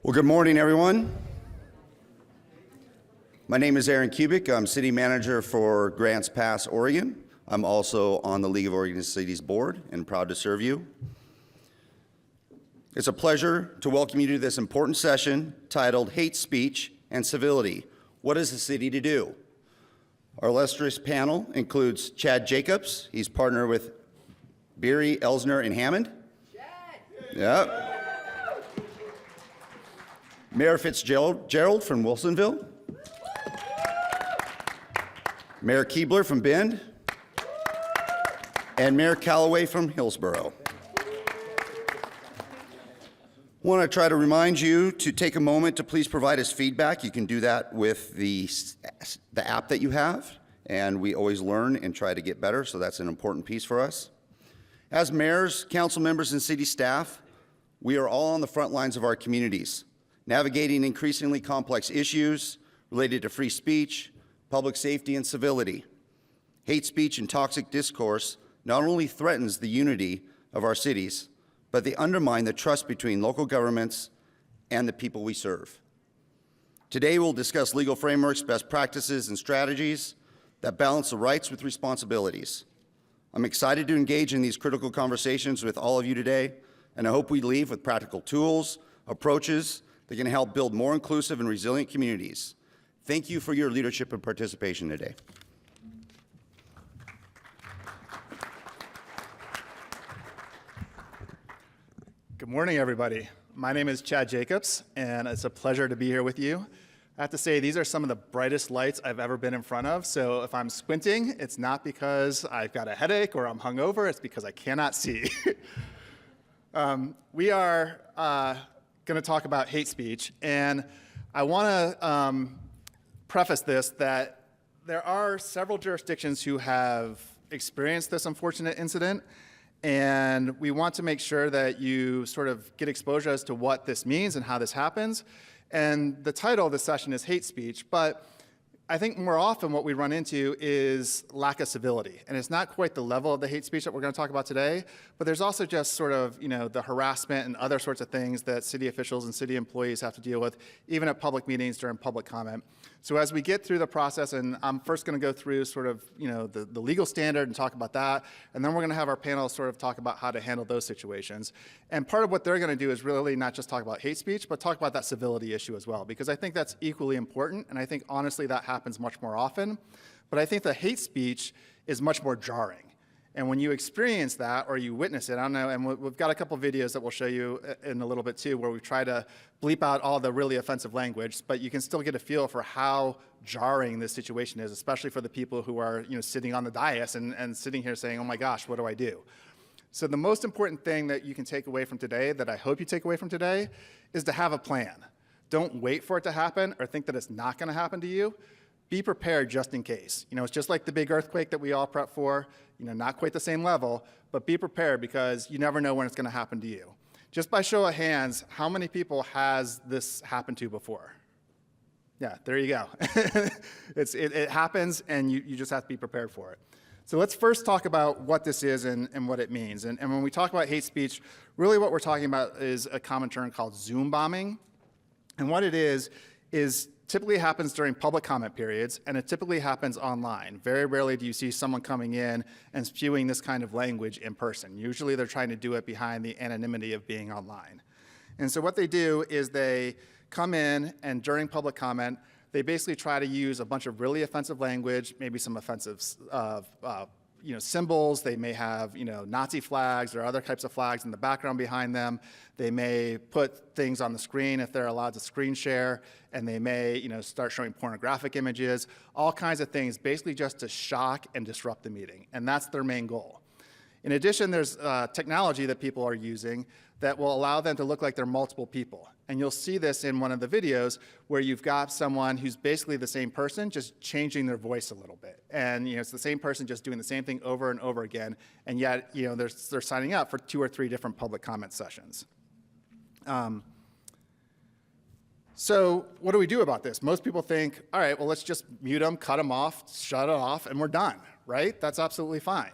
Well, good morning, everyone. My name is Aaron Kubik. I'm City Manager for Grants Pass, Oregon. I'm also on the League of Oregon Cities Board and proud to serve you. It's a pleasure to welcome you to this important session titled Hate Speech and Civility. What is the city to do? Our illustrious panel includes Chad Jacobs. He's partner with Beery, Elsner, and Hammond. Chad! Yep. Mayor Fitzgerald from Wilsonville. Mayor Keebler from Bend. And Mayor Callaway from Hillsborough. I want to try to remind you to take a moment to please provide us feedback. You can do that with the app that you have, and we always learn and try to get better, so that's an important piece for us. As mayors, council members, and city staff, we are all on the front lines of our communities, navigating increasingly complex issues related to free speech, public safety, and civility. Hate speech and toxic discourse not only threatens the unity of our cities, but they undermine the trust between local governments and the people we serve. Today, we'll discuss legal frameworks, best practices, and strategies that balance the rights with responsibilities. I'm excited to engage in these critical conversations with all of you today, and I hope we leave with practical tools, approaches that can help build more inclusive and resilient communities. Thank you for your leadership and participation today. Good morning, everybody. My name is Chad Jacobs, and it's a pleasure to be here with you. I have to say, these are some of the brightest lights I've ever been in front of, so if I'm squinting, it's not because I've got a headache or I'm hungover, it's because I cannot see. We are going to talk about hate speech, and I want to preface this that there are several jurisdictions who have experienced this unfortunate incident, and we want to make sure that you sort of get exposure as to what this means and how this happens. And the title of this session is Hate Speech, but I think more often what we run into is lack of civility. And it's not quite the level of the hate speech that we're going to talk about today, but there's also just sort of, the harassment and other sorts of things that city officials and city employees have to deal with, even at public meetings during public comment. So as we get through the process, and I'm first going to go through sort of, the legal standard and talk about that, and then we're going to have our panel sort of talk about how to handle those situations. And part of what they're going to do is really not just talk about hate speech, but talk about that civility issue as well, because I think that's equally important, and I think honestly that happens much more often. But I think the hate speech is much more jarring. And when you experience that or you witness it, I don't know, and we've got a couple videos that we'll show you in a little bit too, where we try to bleep out all the really offensive language, but you can still get a feel for how jarring this situation is, especially for the people who are sitting on the dais and sitting here saying, oh my gosh, what do I do? So the most important thing that you can take away from today, that I hope you take away from today, is to have a plan. Don't wait for it to happen or think that it's not going to happen to you. Be prepared just in case. It's just like the big earthquake that we all prep for, not quite the same level, but be prepared because you never know when it's going to happen to you. Just by show of hands, how many people has this happened to before? Yeah, there you go. It happens, and you just have to be prepared for it. So let's first talk about what this is and what it means. And when we talk about hate speech, really what we're talking about is a common term called Zoom bombing. And what it is typically happens during public comment periods, and it typically happens online. Very rarely do you see someone coming in and spewing this kind of language in person. Usually they're trying to do it behind the anonymity of being online. And so what they do is they come in, and during public comment, they basically try to use a bunch of really offensive language, maybe some offensive symbols. They may have Nazi flags or other types of flags in the background behind them. They may put things on the screen if they're allowed to screen share, and they may start showing pornographic images, all kinds of things, basically just to shock and disrupt the meeting, and that's their main goal. In addition, there's technology that people are using that will allow them to look like they're multiple people. And you'll see this in one of the videos where you've got someone who's basically the same person, just changing their voice a little bit. And it's the same person just doing the same thing over and over again, and yet they're signing up for 2 or 3 different public comment sessions. So what do we do about this? Most people think, all right, well, let's just mute them, cut them off, shut it off, and we're done, right? That's absolutely fine.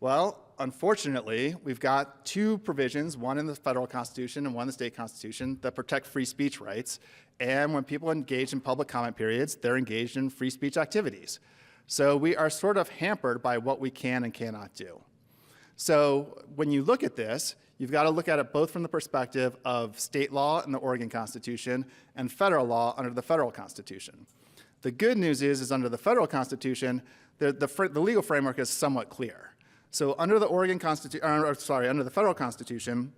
Well, unfortunately, we've got two provisions, one in the federal constitution and one in the state constitution, that protect free speech rights. And when people engage in public comment periods, they're engaged in free speech activities. So we are sort of hampered by what we can and cannot do. So when you look at this, you've got to look at it both from the perspective of state law in the Oregon Constitution and federal law under the federal Constitution. The good news is under the federal Constitution, the legal framework is somewhat clear. So under the under the federal Constitution,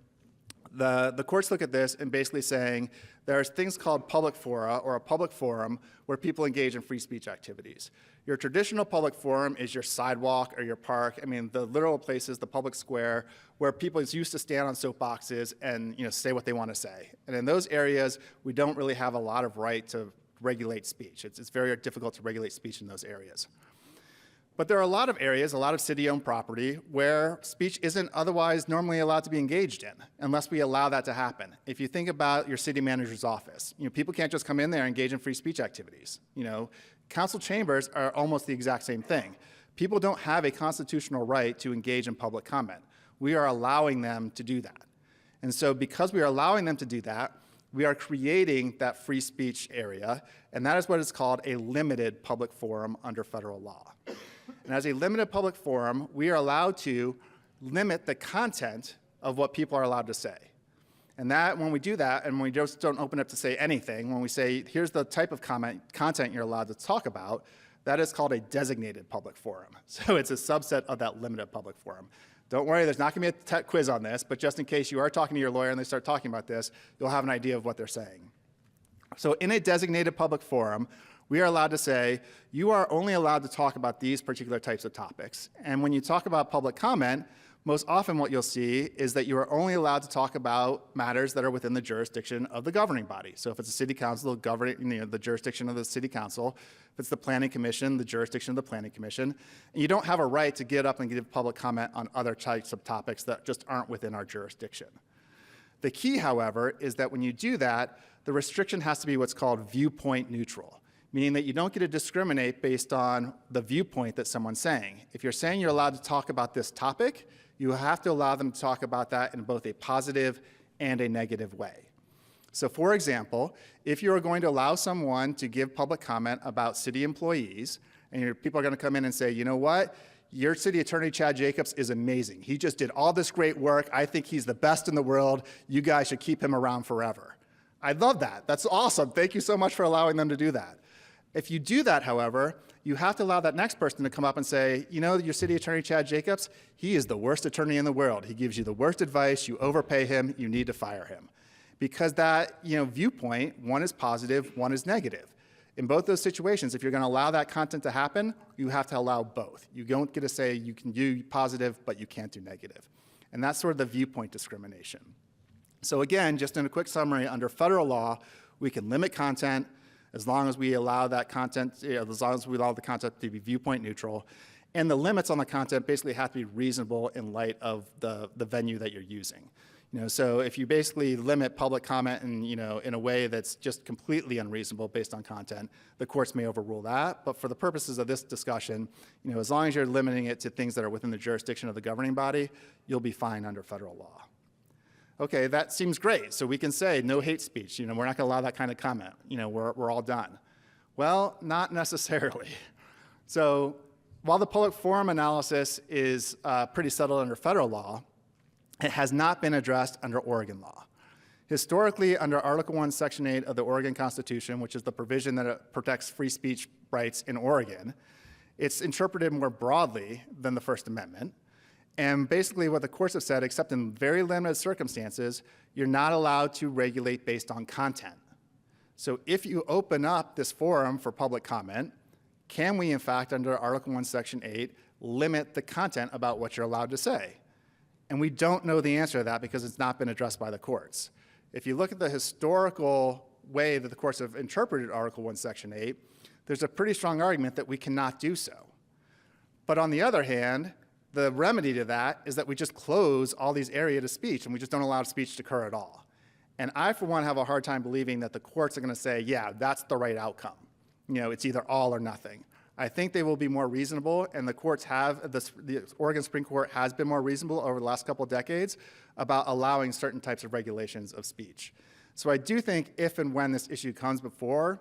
the courts look at this and basically saying there's things called public fora or a public forum where people engage in free speech activities. Your traditional public forum is your sidewalk or your park. I mean, the literal places, the public square, where people used to stand on soapboxes and say what they want to say. And in those areas, we don't really have a lot of right to regulate speech. It's very difficult to regulate speech in those areas. But there are a lot of areas, a lot of city-owned property, where speech isn't otherwise normally allowed to be engaged in, unless we allow that to happen. If you think about your city manager's office, people can't just come in there and engage in free speech activities. Council chambers are almost the exact same thing. People don't have a constitutional right to engage in public comment. We are allowing them to do that. And so because we are allowing them to do that, we are creating that free speech area, and that is what is called a limited public forum under federal law. And as a limited public forum, we are allowed to limit the content of what people are allowed to say. And that, when we do that, and we just don't open up to say anything, when we say, here's the type of content you're allowed to talk about, that is called a designated public forum. So it's a subset of that limited public forum. Don't worry, there's not going to be a tech quiz on this, but just in case you are talking to your lawyer and they start talking about this, you'll have an idea of what they're saying. So in a designated public forum, we are allowed to say, you are only allowed to talk about these particular types of topics. And when you talk about public comment, most often what you'll see is that you are only allowed to talk about matters that are within the jurisdiction of the governing body. So if it's a city council, the jurisdiction of the city council. If it's the planning commission, the jurisdiction of the planning commission. And you don't have a right to get up and give public comment on other types of topics that just aren't within our jurisdiction. The key, however, is that when you do that, the restriction has to be what's called viewpoint neutral, meaning that you don't get to discriminate based on the viewpoint that someone's saying. If you're saying you're allowed to talk about this topic, you have to allow them to talk about that in both a positive and a negative way. So for example, if you are going to allow someone to give public comment about city employees, and people are going to come in and say, you know what, your city attorney, Chad Jacobs, is amazing. He just did all this great work. I think he's the best in the world. You guys should keep him around forever. I love that. That's awesome. Thank you so much for allowing them to do that. If you do that, however, you have to allow that next person to come up and say, your city attorney, Chad Jacobs, he is the worst attorney in the world. He gives you the worst advice. You overpay him. You need to fire him. Because that viewpoint, one is positive, one is negative. In both those situations, if you're going to allow that content to happen, you have to allow both. You don't get to say you can do positive, but you can't do negative. And that's sort of the viewpoint discrimination. So again, just in a quick summary, under federal law, we can limit content as long as we allow that content, as long as we allow the content to be viewpoint neutral. And the limits on the content basically have to be reasonable in light of the venue that you're using. So if you basically limit public comment in a way that's just completely unreasonable based on content, the courts may overrule that. But for the purposes of this discussion, as long as you're limiting it to things that are within the jurisdiction of the governing body, you'll be fine under federal law. Okay, that seems great. So we can say no hate speech. We're not going to allow that kind of comment. We're all done. Well, not necessarily. So while the public forum analysis is pretty settled under federal law, it has not been addressed under Oregon law. Historically, under Article 1, Section 8 of the Oregon Constitution, which is the provision that protects free speech rights in Oregon, it's interpreted more broadly than the First Amendment. And basically what the courts have said, except in very limited circumstances, you're not allowed to regulate based on content. So if you open up this forum for public comment, can we, in fact, under Article 1, Section 8, limit the content about what you're allowed to say? And we don't know the answer to that because it's not been addressed by the courts. If you look at the historical way that the courts have interpreted Article 1, Section 8, there's a pretty strong argument that we cannot do so. But on the other hand, the remedy to that is that we just close all these areas to speech and we just don't allow speech to occur at all. And I, for one, have a hard time believing that the courts are going to say, yeah, that's the right outcome. It's either all or nothing. I think they will be more reasonable, and the courts have, the Oregon Supreme Court has been more reasonable over the last couple of decades about allowing certain types of regulations of speech. So I do think if and when this issue comes before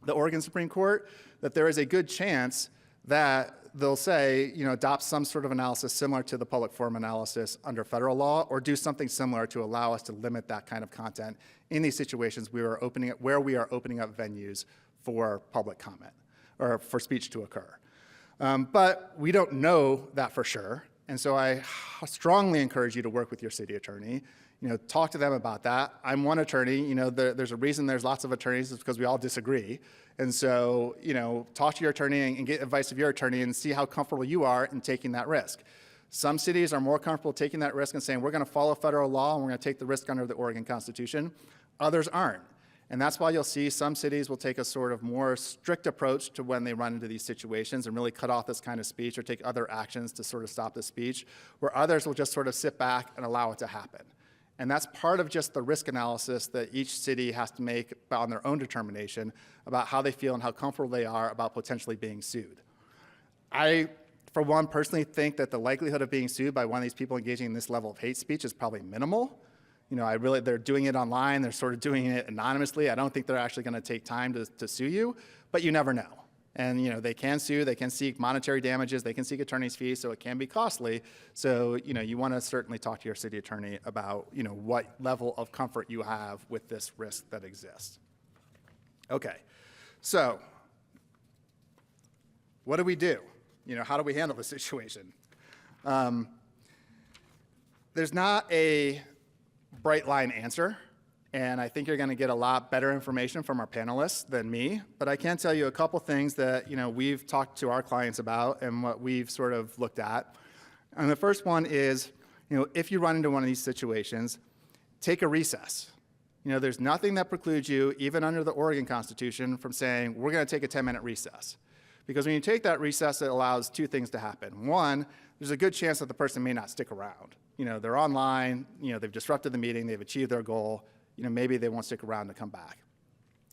the Oregon Supreme Court, that there is a good chance that they'll say, adopt some sort of analysis similar to the public forum analysis under federal law, or do something similar to allow us to limit that kind of content in these situations where we are opening up venues for public comment or for speech to occur. But we don't know that for sure. And so I strongly encourage you to work with your city attorney. Talk to them about that. I'm one attorney. There's a reason there's lots of attorneys. It's because we all disagree. And so, talk to your attorney and get advice of your attorney and see how comfortable you are in taking that risk. Some cities are more comfortable taking that risk and saying, we're going to follow federal law and we're going to take the risk under the Oregon Constitution. Others aren't. And that's why you'll see some cities will take a sort of more strict approach to when they run into these situations and really cut off this kind of speech or take other actions to sort of stop the speech, where others will just sort of sit back and allow it to happen. And that's part of just the risk analysis that each city has to make on their own determination about how they feel and how comfortable they are about potentially being sued. I, for one, personally think that the likelihood of being sued by one of these people engaging in this level of hate speech is probably minimal. They're doing it online, they're sort of doing it anonymously. I don't think they're actually going to take time to sue you, but you never know. And they can sue, they can seek monetary damages, they can seek attorney's fees, so it can be costly. So you want to certainly talk to your city attorney about what level of comfort you have with this risk that exists. Okay, so what do we do? How do we handle the situation? There's not a bright line answer. And I think you're going to get a lot better information from our panelists than me. But I can tell you a couple things that we've talked to our clients about and what we've sort of looked at. And the first one is, if you run into one of these situations, take a recess. There's nothing that precludes you, even under the Oregon Constitution, from saying, we're going to take a 10-minute recess. Because when you take that recess, it allows two things to happen. One, there's a good chance that the person may not stick around. They're online, they've disrupted the meeting, they've achieved their goal. Maybe they won't stick around to come back.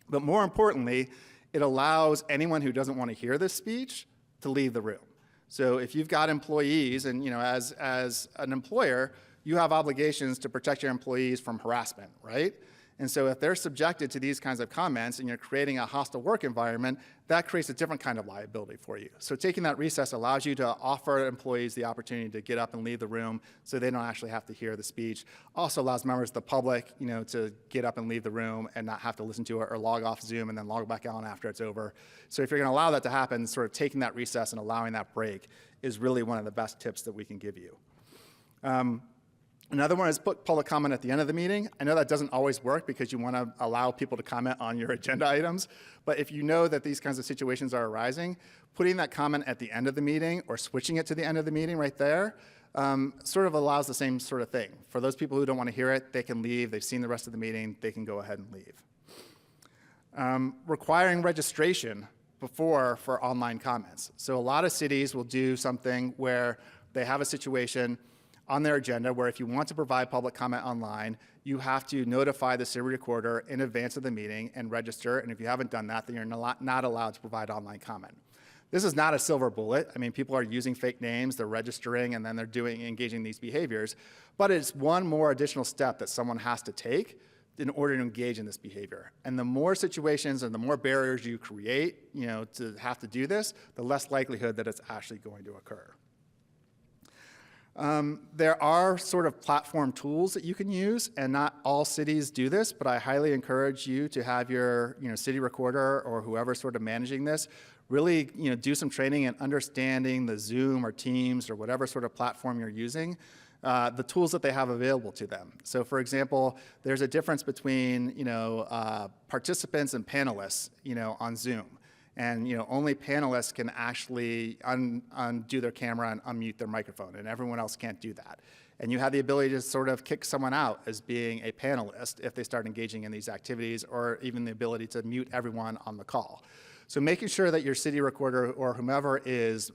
But more importantly, it allows anyone who doesn't want to hear this speech to leave the room. So if you've got employees, and as an employer, you have obligations to protect your employees from harassment, right? And so if they're subjected to these kinds of comments and you're creating a hostile work environment, that creates a different kind of liability for you. So taking that recess allows you to offer employees the opportunity to get up and leave the room so they don't actually have to hear the speech. Also allows members of the public, to get up and leave the room and not have to listen to it or log off Zoom and then log back on after it's over. So if you're going to allow that to happen, sort of taking that recess and allowing that break is really one of the best tips that we can give you. Another one is put public comment at the end of the meeting. I know that doesn't always work because you want to allow people to comment on your agenda items, but if you know that these kinds of situations are arising, putting that comment at the end of the meeting or switching it to the end of the meeting right there sort of allows the same sort of thing. For those people who don't want to hear it, they can leave. They've seen the rest of the meeting. They can go ahead and leave. Requiring registration for online comments. So a lot of cities will do something where they have a situation on their agenda where if you want to provide public comment online, you have to notify the city recorder in advance of the meeting and register, and if you haven't done that, then you're not allowed to provide online comment. This is not a silver bullet. I mean, people are using fake names, they're registering, and then they're engaging these behaviors, but it's one more additional step that someone has to take in order to engage in this behavior. And the more situations and the more barriers you create, to have to do this, the less likelihood that it's actually going to occur. There are sort of platform tools that you can use, and not all cities do this, but I highly encourage you to have your city recorder or whoever sort of managing this really do some training in understanding the Zoom or Teams or whatever sort of platform you're using, the tools that they have available to them. So for example, there's a difference between participants and panelists on Zoom. And only panelists can actually undo their camera and unmute their microphone, and everyone else can't do that. And you have the ability to sort of kick someone out as being a panelist if they start engaging in these activities, or even the ability to mute everyone on the call. So making sure that your city recorder or whomever is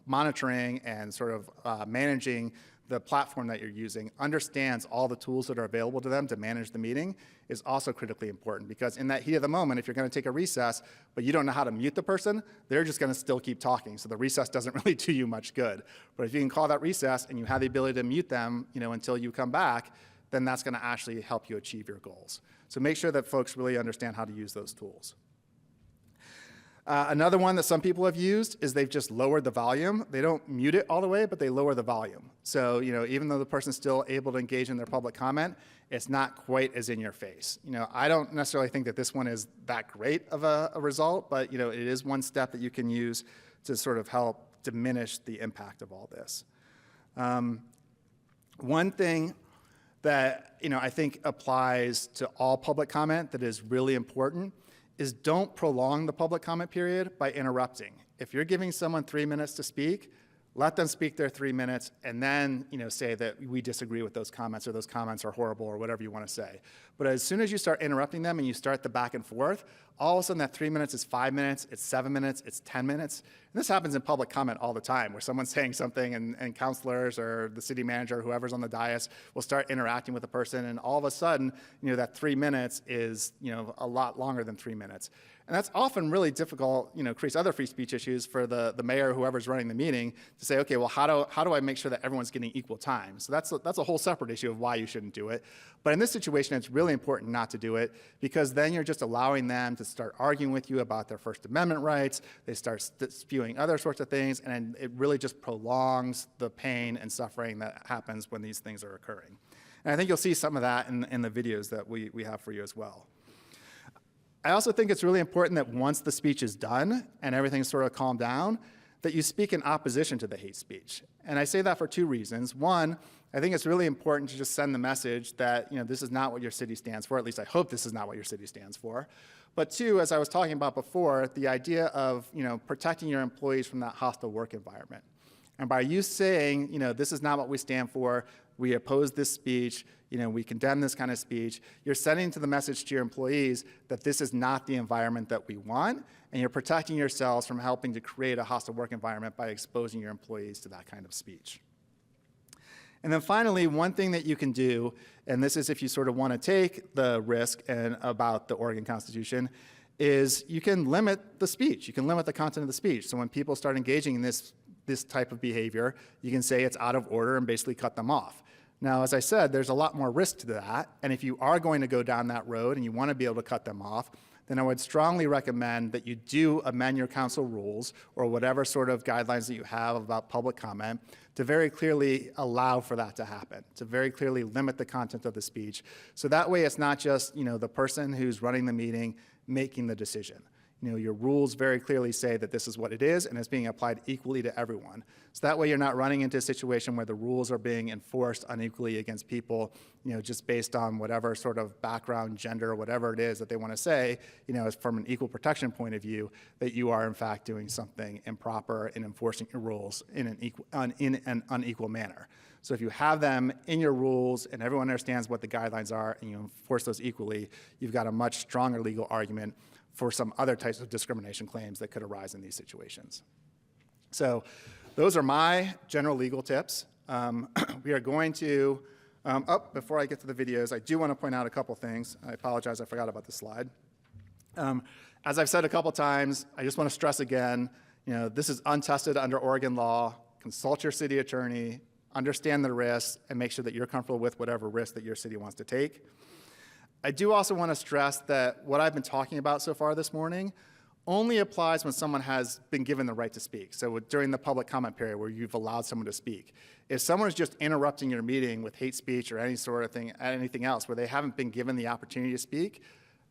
monitoring and sort of managing the platform that you're using understands all the tools that are available to them to manage the meeting is also critically important, because in that heat of the moment, if you're going to take a recess, but you don't know how to mute the person, they're just going to still keep talking. So the recess doesn't really do you much good. But if you can call that recess and you have the ability to mute them, until you come back, then that's going to actually help you achieve your goals. So make sure that folks really understand how to use those tools. Another one that some people have used is they've just lowered the volume. They don't mute it all the way, but they lower the volume. So, even though the person's still able to engage in their public comment, it's not quite as in your face. I don't necessarily think that this one is that great of a result, but, it is one step that you can use to sort of help diminish the impact of all this. One thing that, I think applies to all public comment that is really important is don't prolong the public comment period by interrupting. If you're giving someone 3 minutes to speak, let them speak their 3 minutes, and then say that we disagree with those comments, or those comments are horrible, or whatever you want to say. But as soon as you start interrupting them and you start the back and forth, all of a sudden that 3 minutes is 5 minutes, it's 7 minutes, it's 10 minutes. And this happens in public comment all the time, where someone's saying something and counselors or the city manager or whoever's on the dais will start interacting with the person, and all of a sudden, that 3 minutes is a lot longer than 3 minutes. And that's often really difficult, creates other free speech issues for the mayor or whoever's running the meeting to say, okay, well, how do I make sure that everyone's getting equal time? So that's a whole separate issue of why you shouldn't do it. But in this situation, it's really important not to do it, because then you're just allowing them to start arguing with you about their First Amendment rights. They start spewing other sorts of things, and it really just prolongs the pain and suffering that happens when these things are occurring. And I think you'll see some of that in the videos that we have for you as well. I also think it's really important that once the speech is done and everything's sort of calmed down, that you speak in opposition to the hate speech. And I say that for two reasons. One, I think it's really important to just send the message that this is not what your city stands for. At least I hope this is not what your city stands for. But two, as I was talking about before, the idea of protecting your employees from that hostile work environment. And by you saying, this is not what we stand for, we oppose this speech, we condemn this kind of speech, you're sending to the message to your employees that this is not the environment that we want, and you're protecting yourselves from helping to create a hostile work environment by exposing your employees to that kind of speech. And then finally, one thing that you can do, and this is if you sort of want to take the risk about the Oregon Constitution, is you can limit the speech. You can limit the content of the speech. So when people start engaging in this type of behavior, you can say it's out of order and basically cut them off. Now, as I said, there's a lot more risk to that, and if you are going to go down that road and you want to be able to cut them off, then I would strongly recommend that you do amend your council rules or whatever sort of guidelines that you have about public comment to very clearly allow for that to happen, to very clearly limit the content of the speech. So that way it's not just the person who's running the meeting making the decision. Your rules very clearly say that this is what it is, and it's being applied equally to everyone. So that way you're not running into a situation where the rules are being enforced unequally against people, just based on whatever sort of background, gender, whatever it is that they want to say, as from an equal protection point of view, that you are in fact doing something improper in enforcing your rules in an unequal manner. So if you have them in your rules and everyone understands what the guidelines are and you enforce those equally, you've got a much stronger legal argument for some other types of discrimination claims that could arise in these situations. So those are my general legal tips. We are going to, before I get to the videos, I do want to point out a couple things. I apologize, I forgot about this slide. As I've said a couple times, I just want to stress again, this is untested under Oregon law. Consult your city attorney, understand the risks, and make sure that you're comfortable with whatever risk that your city wants to take. I do also want to stress that what I've been talking about so far this morning only applies when someone has been given the right to speak. So during the public comment period where you've allowed someone to speak. If someone is just interrupting your meeting with hate speech or any sort of thing, anything else where they haven't been given the opportunity to speak,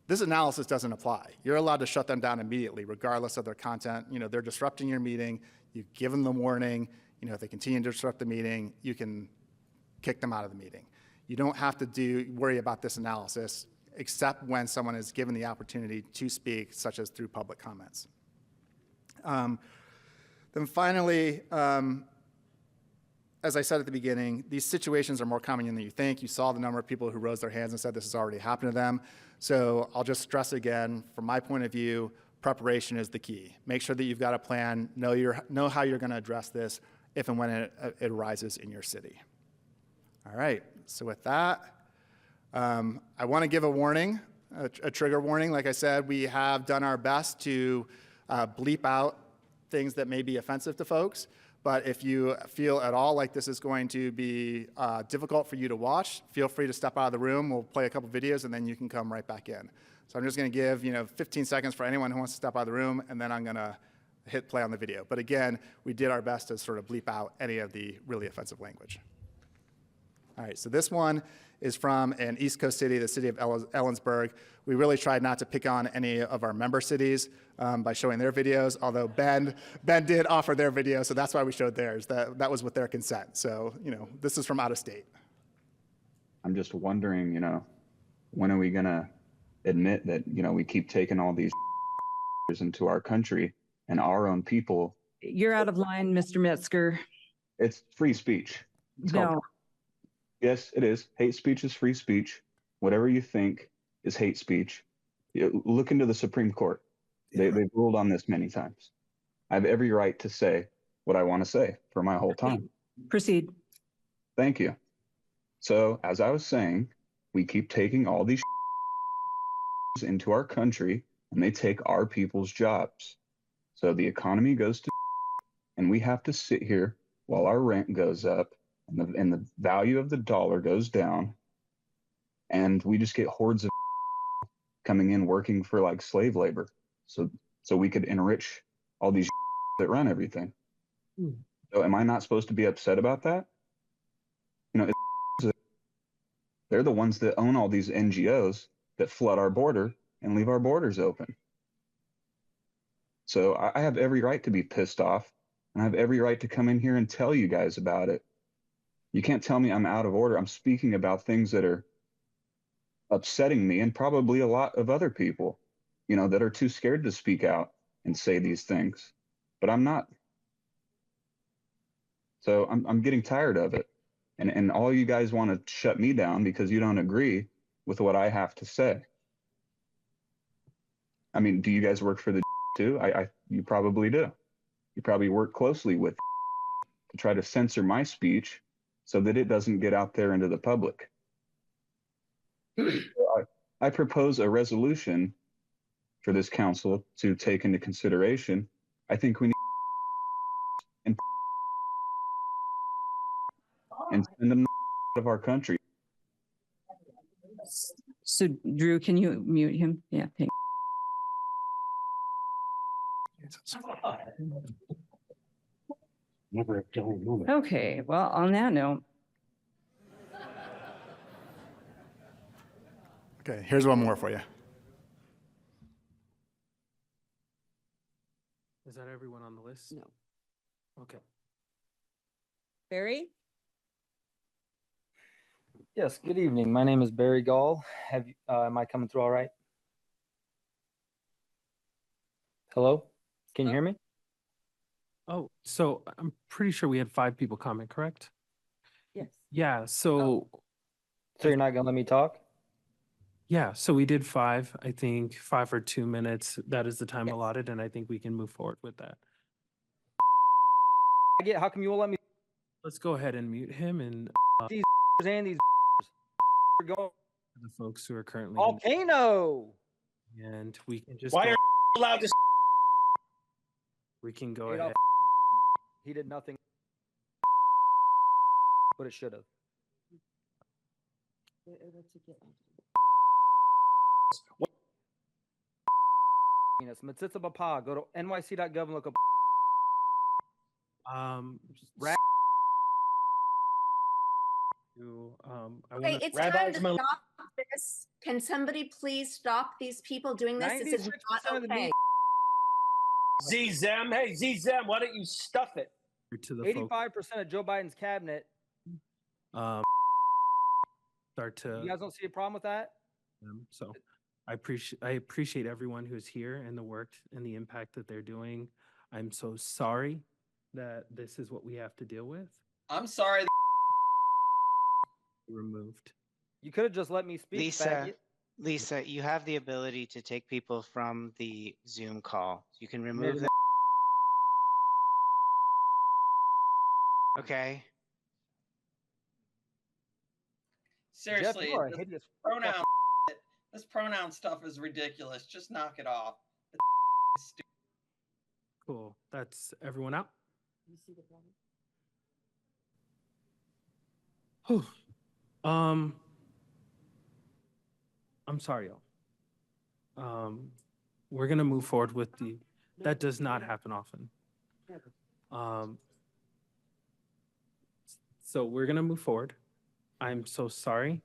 this analysis doesn't apply. You're allowed to shut them down immediately, regardless of their content. They're disrupting your meeting. You give them the warning. If they continue to disrupt the meeting, you can kick them out of the meeting. You don't have to worry about this analysis except when someone is given the opportunity to speak, such as through public comments. Then finally, as I said at the beginning, these situations are more common than you think. You saw the number of people who rose their hands and said this has already happened to them. So I'll just stress again, from my point of view, preparation is the key. Make sure that you've got a plan, know how you're going to address this if and when it arises in your city. All right, so with that, I want to give a warning, a trigger warning. Like I said, we have done our best to bleep out things that may be offensive to folks. But if you feel at all like this is going to be difficult for you to watch, feel free to step out of the room. We'll play a couple videos, and then you can come right back in. So I'm just going to give 15 seconds for anyone who wants to step out of the room, and then I'm going to hit play on the video. But again, we did our best to sort of bleep out any of the really offensive language. All right, so this one is from an East Coast city, the city of Ellensburg. We really tried not to pick on any of our member cities by showing their videos, although Ben did offer their video, so that's why we showed theirs. That was with their consent. So, this is from out of state. I'm just wondering, when are we going to admit that, we keep taking all these into our country and our own people. You're out of line, Mr. Metzger. It's free speech. No. Yes, it is. Hate speech is free speech. Whatever you think is hate speech. Look into the Supreme Court. They've ruled on this many times. I have every right to say what I want to say for my whole time. Proceed. Thank you. So, as I was saying, we keep taking all these into our country, and they take our people's jobs. So the economy goes to, and we have to sit here while our rent goes up and the value of the dollar goes down, and we just get hordes of coming in working for like slave labor. So we could enrich all these that run everything. So am I not supposed to be upset about that? They're the ones that own all these NGOs that flood our border and leave our borders open. So I have every right to be pissed off, and I have every right to come in here and tell you guys about it. You can't tell me I'm out of order. I'm speaking about things that are upsetting me and probably a lot of other people, that are too scared to speak out and say these things. But I'm not. So I'm getting tired of it. And all you guys want to shut me down because you don't agree with what I have to say. I mean, do you guys work for the too? You probably do. You probably work closely with to try to censor my speech so that it doesn't get out there into the public. I propose a resolution for this council to take into consideration. I think we need and send them out of our country. So, Drew, can you mute him? Yeah, thanks. Never a dull moment. Okay, well, on that note. Okay, here's one more for you. Is that everyone on the list? No. Okay. Barry? Yes, good evening. My name is Barry Gall. Am I coming through all right? Hello? Can you hear me? Oh, so I'm pretty sure we had 5 people comment, correct? Yes. Yeah, so So you're not gonna let me talk? yeah, so we did 5, I think 5 or 2 minutes. That is the time Yes. allotted, and I think we can move forward with that. How come you won't let me Let's go ahead and mute him and and these go the folks who are currently volcano? and we can just Why go, are you allowed to? we can go Adolf ahead. He did nothing, but it should have. Matsitsa Papa, go to nyc.gov and look up. Rat- I Okay, wanna- it's Rabbi time to Jamal- stop this. Can somebody please stop these people doing this? This is 96% not of the okay. media- ZZM, hey ZZM, why don't you stuff it? to the folks 85% of Joe Biden's cabinet. start to You guys don't see a problem with that? them. So I appreciate everyone who's here and the work and the impact that they're doing. I'm so sorry that this is what we have to deal with. I'm sorry. Removed. You could have just let me speak. faggot. Lisa, you have the ability to take people from the Zoom call. You can remove Maybe them. Okay. Seriously, you are a this hideous pronoun, this pronoun stuff is ridiculous. Just knock it off. Cool. That's everyone out. Whew. I'm sorry, y'all. We're gonna move forward with that does not happen often. So we're gonna move forward. I'm so sorry.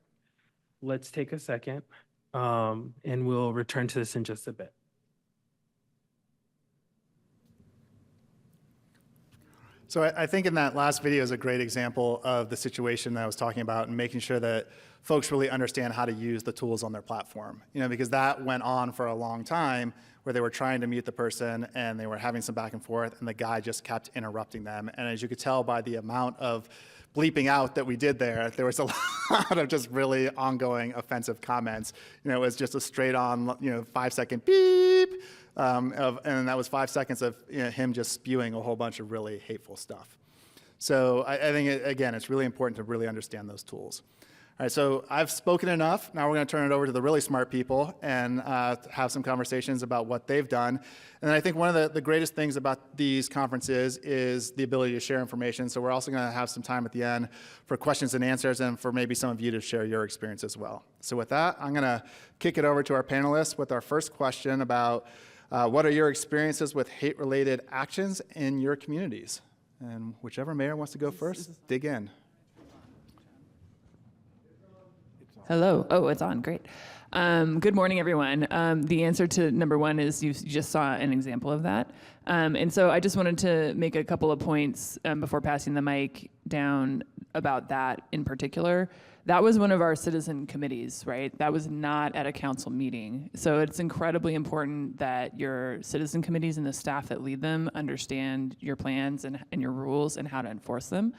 Let's take a second, and we'll return to this in just a bit. So I think in that last video is a great example of the situation that I was talking about and making sure that folks really understand how to use the tools on their platform. Because that went on for a long time where they were trying to mute the person and they were having some back and forth and the guy just kept interrupting them. And as you could tell by the amount of bleeping out that we did there was a lot of just really ongoing offensive comments. It was just a straight on, 5-second beep. And that was 5 seconds of him just spewing a whole bunch of really hateful stuff. So I think, again, it's really important to really understand those tools. All right, so I've spoken enough. Now we're going to turn it over to the really smart people and have some conversations about what they've done. And I think one of the greatest things about these conferences is the ability to share information. So we're also going to have some time at the end for questions and answers and for maybe some of you to share your experience as well. So with that, I'm going to kick it over to our panelists with our first question about what are your experiences with hate-related actions in your communities? And whichever mayor wants to go first, dig in. Hello. Oh, it's on. Great. Good morning, everyone. The answer to number one is you just saw an example of that. And so I just wanted to make a couple of points before passing the mic down about that in particular. That was one of our citizen committees, right? That was not at a council meeting. So it's incredibly important that your citizen committees and the staff that lead them understand your plans and your rules and how to enforce them.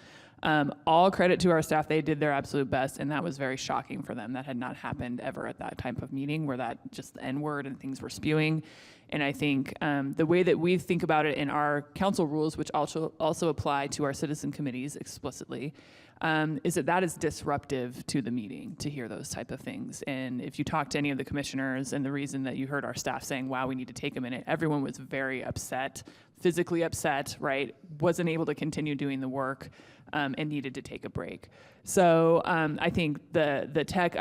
All credit to our staff. They did their absolute best, and that was very shocking for them. That had not happened ever at that type of meeting where that just the N-word and things were spewing. And I think the way that we think about it in our council rules, which also apply to our citizen committees explicitly, is that is disruptive to the meeting to hear those type of things. And if you talk to any of the commissioners, and the reason that you heard our staff saying, wow, we need to take a minute, everyone was very upset, physically upset, right? Wasn't able to continue doing the work and needed to take a break. So I think the tech,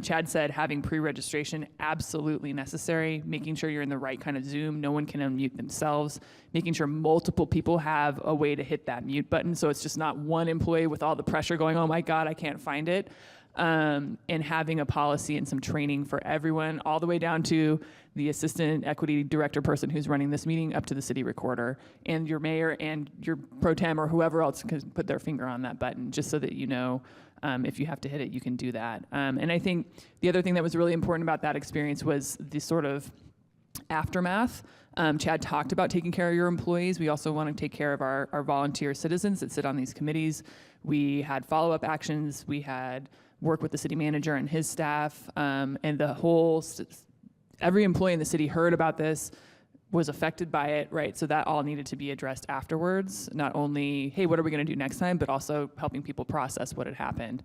Chad said having pre-registration, absolutely necessary, making sure you're in the right kind of Zoom, no one can unmute themselves, making sure multiple people have a way to hit that mute button so it's just not one employee with all the pressure going, oh my God, I can't find it. And having a policy and some training for everyone, all the way down to the assistant equity director person who's running this meeting up to the city recorder and your mayor and your pro tem or whoever else can put their finger on that button, just so that you know if you have to hit it, you can do that. And I think the other thing that was really important about that experience was the sort of aftermath. Chad talked about taking care of your employees. We also want to take care of our volunteer citizens that sit on these committees. We had follow-up actions. We had work with the city manager and his staff, and the whole, every employee in the city heard about this, was affected by it, right? So that all needed to be addressed afterwards. Not only, hey, what are we gonna do next time, but also helping people process what had happened.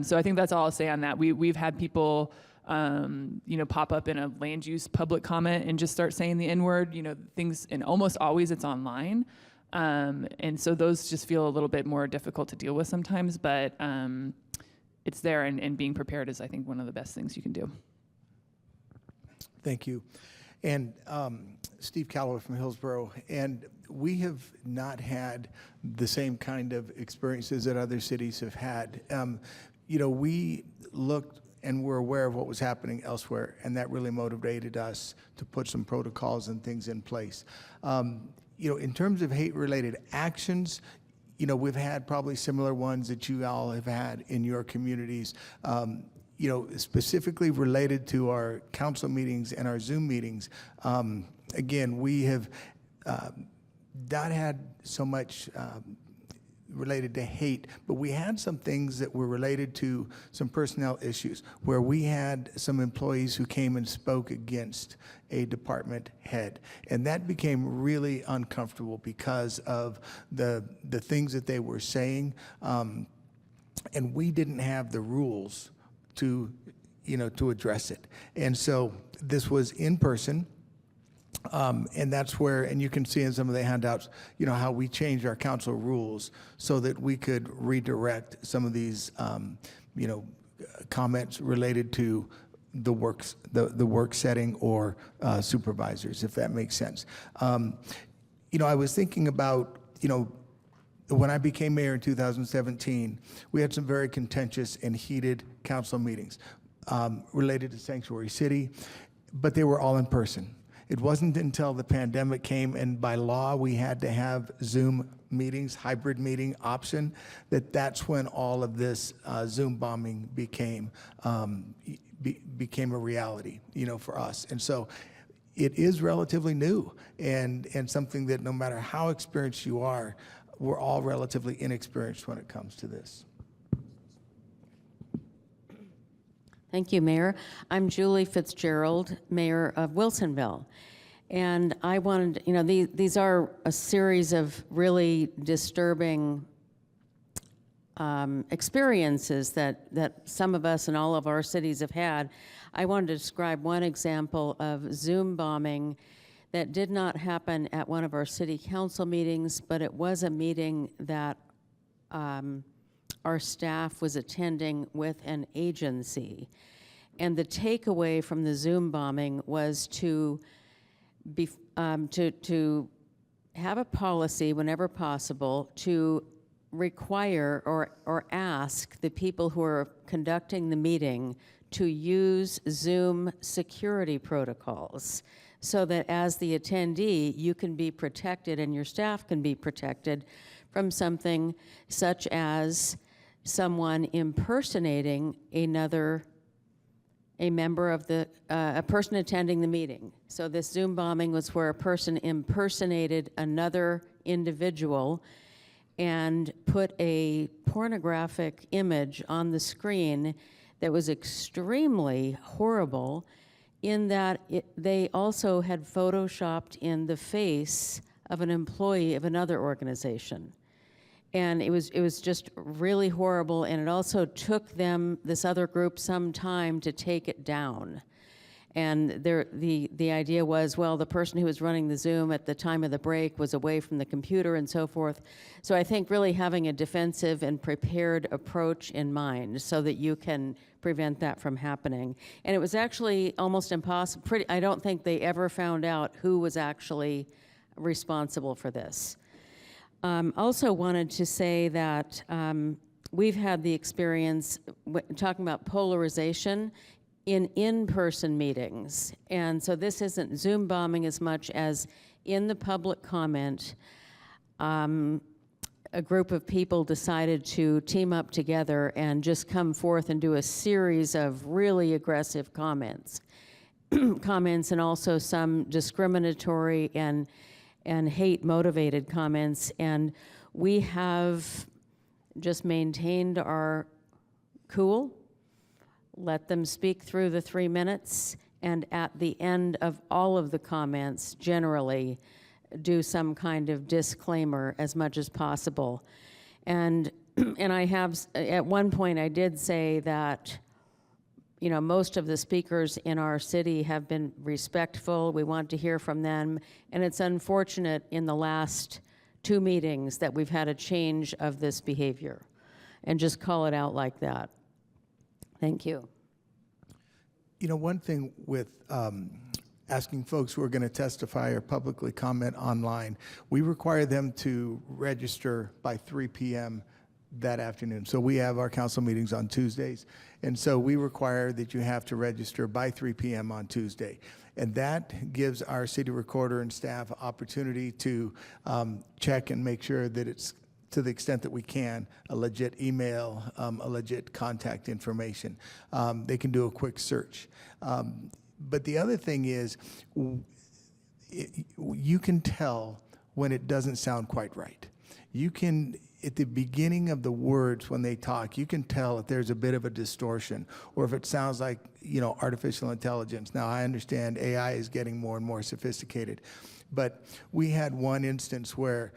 So I think that's all I'll say on that. We've had people pop up in a land use public comment and just start saying the N-word, things, and almost always it's online. And so those just feel a little bit more difficult to deal with sometimes, but it's there, and being prepared is, I think, one of the best things you can do. Thank you. And Steve Calloway from Hillsborough, and we have not had the same kind of experiences that other cities have had. We looked and were aware of what was happening elsewhere, and that really motivated us to put some protocols and things in place. In terms of hate-related actions, we've had probably similar ones that you all have had in your communities. Specifically related to our council meetings and our Zoom meetings. Again, we have not had so much related to hate, but we had some things that were related to some personnel issues where we had some employees who came and spoke against a department head. And that became really uncomfortable because of the things that they were saying. and we didn't have the rules to, to address it. And so this was in person. And that's where, and you can see in some of the handouts, how we changed our council rules so that we could redirect some of these, comments related to the work setting or supervisors, if that makes sense. I was thinking about, when I became mayor in 2017, we had some very contentious and heated council meetings related to Sanctuary City, but they were all in person. It wasn't until the pandemic came and by law we had to have Zoom meetings, hybrid meeting option, that's when all of this Zoom bombing became a reality, for us. And so it is relatively new and something that no matter how experienced you are, we're all relatively inexperienced when it comes to this. Thank you, Mayor. I'm Julie Fitzgerald, Mayor of Wilsonville. And I wanted, these are a series of really disturbing experiences that some of us in all of our cities have had. I wanted to describe one example of Zoom bombing that did not happen at one of our city council meetings, but it was a meeting that our staff was attending with an agency. And the takeaway from the Zoom bombing was to have a policy whenever possible to require or ask the people who are conducting the meeting to use Zoom security protocols so that as the attendee, you can be protected and your staff can be protected from something such as someone impersonating a member of a person attending the meeting. So this Zoom bombing was where a person impersonated another individual and put a pornographic image on the screen that was extremely horrible in that they also had photoshopped in the face of an employee of another organization. And it was just really horrible, and it also took this other group, some time to take it down. And the idea was, well, the person who was running the Zoom at the time of the break was away from the computer and so forth. So I think really having a defensive and prepared approach in mind so that you can prevent that from happening. And it was actually almost impossible. I don't think they ever found out who was actually responsible for this. Also wanted to say that we've had the experience talking about polarization in-person meetings. And so this isn't Zoom bombing as much as in the public comment, a group of people decided to team up together and just come forth and do a series of really aggressive comments and also some discriminatory and hate-motivated comments. And we have just maintained our cool, let them speak through the 3 minutes, and at the end of all of the comments, generally, do some kind of disclaimer as much as possible. And I have, at one point I did say that, most of the speakers in our city have been respectful. We want to hear from them. And it's unfortunate in the last 2 meetings that we've had a change of this behavior, and just call it out like that. Thank you. One thing with asking folks who are going to testify or publicly comment online, we require them to register by 3 p.m. that afternoon. So we have our council meetings on Tuesdays, and so we require that you have to register by 3 p.m. on Tuesday. And that gives our city recorder and staff opportunity to check and make sure that it's, to the extent that we can, a legit email, a legit contact information. They can do a quick search. But the other thing is, you can tell when it doesn't sound quite right. You can, at the beginning of the words when they talk, you can tell if there's a bit of a distortion or if it sounds like, artificial intelligence. Now, I understand AI is getting more and more sophisticated, but we had one instance where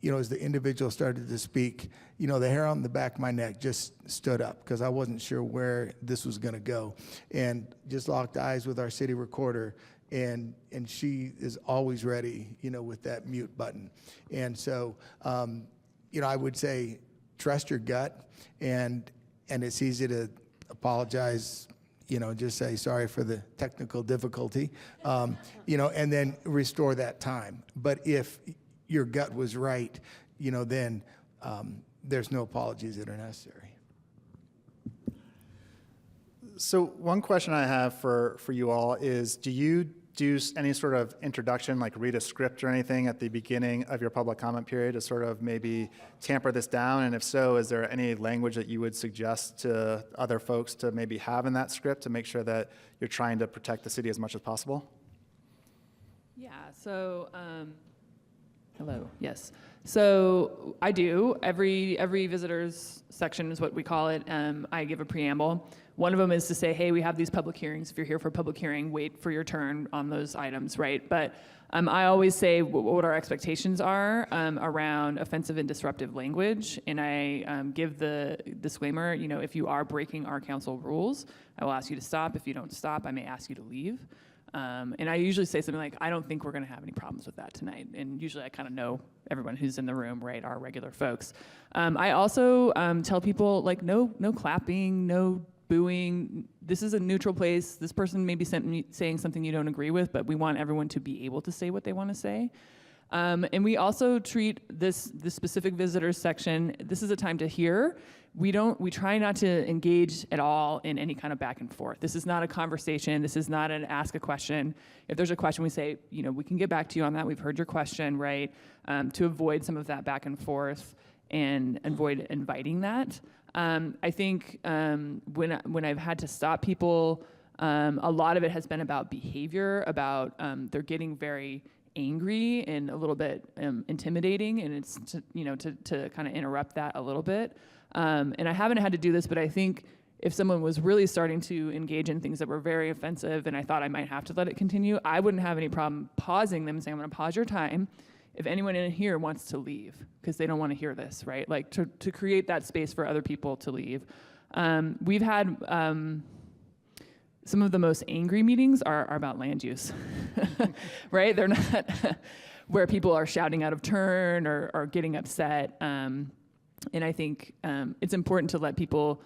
as the individual started to speak, the hair on the back of my neck just stood up because I wasn't sure where this was going to go, and just locked eyes with our city recorder, and she is always ready, with that mute button. And so, I would say trust your gut, and it's easy to apologize, just say sorry for the technical difficulty, and then restore that time. But if your gut was right, then there's no apologies that are necessary. So one question I have for you all is, do you do any sort of introduction, like read a script or anything at the beginning of your public comment period to sort of maybe tamper this down? And if so, is there any language that you would suggest to other folks to maybe have in that script to make sure that you're trying to protect the city as much as possible? Yeah, so, hello, yes. So I do, every visitors section is what we call it. I give a preamble. One of them is to say, hey, we have these public hearings. If you're here for a public hearing, wait for your turn on those items, right? But I always say what our expectations are around offensive and disruptive language. And I give the disclaimer, if you are breaking our council rules, I will ask you to stop. If you don't stop, I may ask you to leave. And I usually say something like, I don't think we're going to have any problems with that tonight. And usually I kind of know everyone who's in the room, right, our regular folks. I also tell people, like, no clapping, no booing. This is a neutral place. This person may be saying something you don't agree with, but we want everyone to be able to say what they want to say. And we also treat this specific visitors section, this is a time to hear. We try not to engage at all in any kind of back and forth. This is not a conversation. This is not an ask a question. If there's a question, we say, we can get back to you on that. We've heard your question, right? To avoid some of that back and forth and avoid inviting that. I think when I've had to stop people, a lot of it has been about behavior, about they're getting very angry and a little bit intimidating, and it's to kind of interrupt that a little bit. And I haven't had to do this, but I think if someone was really starting to engage in things that were very offensive and I thought I might have to let it continue, I wouldn't have any problem pausing them and saying, I'm going to pause your time if anyone in here wants to leave because they don't want to hear this, right? Like to create that space for other people to leave. We've had some of the most angry meetings are about land use, right? They're not where people are shouting out of turn or getting upset. And I think it's important to let people